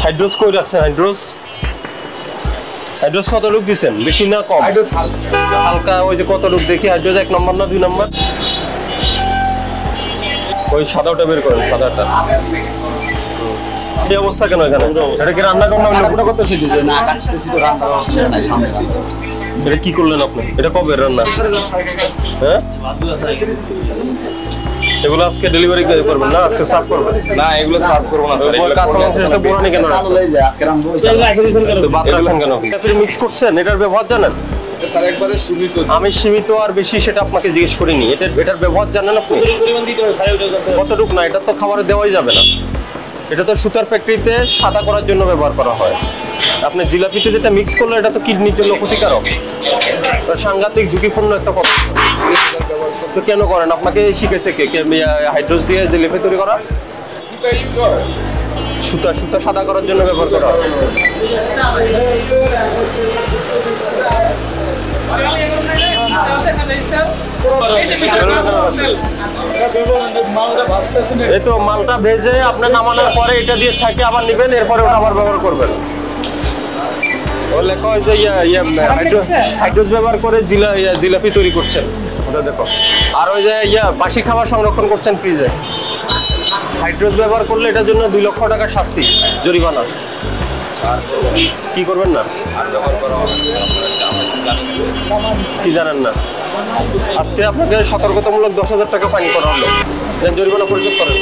হাইড্রোস কই রাখছেন? হাইড্রোস হাইড্রোস কত লুক দিচ্ছেন? বেশি না কম? হাইড্রোস হালকা। ওই যে কত লুক দেখি, হাইড্রোস 1 নম্বর না 2 নম্বর? ওই সাদাটা বের করেন, সাদাটা। এই অবস্থা কেন এখানে? এটা কি রান্না করলাম? পুরো করতেছি যে না কাটতেছি তো রান্না হচ্ছে না সামনে। এটা কি করলেন আপনি? এটা কবে রান্না? হ্যাঁ, এগুলো আজকে ডেলিভারি করবেন না? আজকে সার্ভ করবেন না এগুলো সার্ভ করব না স্যার। ওই কাঁচামাল ফ্রেশটা পুরানি কেন রাখছেন? চালু হয়ে যায় আজকে রান্না তো বাদ রাখছেন কেন? আপনি মিক্স করছেন, এটার ব্যবহার জানেন? স্যার একবারে সীমিত। আমি সীমিত আর বেশি সেটা আপনাকে জিজ্ঞেস করিনি। এটার ব্যবহার জানেন আপনি? কতটুকু না, এটা তো খাবারে দেওয়াই যাবে না। এটা তো সুতার ফ্যাক্টরিতে সাদা করার জন্য ব্যবহার করা হয়। আপনি জিলাপিতে যেটা মিক্স করলে এটা তো কিডনির জন্য ক্ষতিকারক, সাংঘাতিক ঝুঁকিপূর্ণ একটা পদার্থ। তো কেন করেন? আপনাকে শিখেছে কে? হাইড্রোস দিয়ে জিলাপি তৈরি করা? সুতা সুতা সাদা করার জন্য ব্যবহার করা হয়। এই তো মালটা ভেজে আপনার নামানোর পরে এটা দিয়ে ছাঁকে আবার নেবেন, এরপরে ওটা আবার ব্যবহার করবেন। ও লেখা হয় যে হাইড্রোস ব্যবহার করে জিলাপি তৈরি করছেন, ওটা দেখো। আর ওই যে বাসি খাবার সংরক্ষণ করছেন ফ্রিজে। হাইড্রোস ব্যবহার করলে এটার জন্য 2 লক্ষ টাকা শাস্তি, জরিমানা। কি করবেন না? কি জানেন না? আজকে আপনাকে সতর্কতামূলক 10,000 টাকা ফাইন করা হলো, জরিমানা পরিশোধ করেন।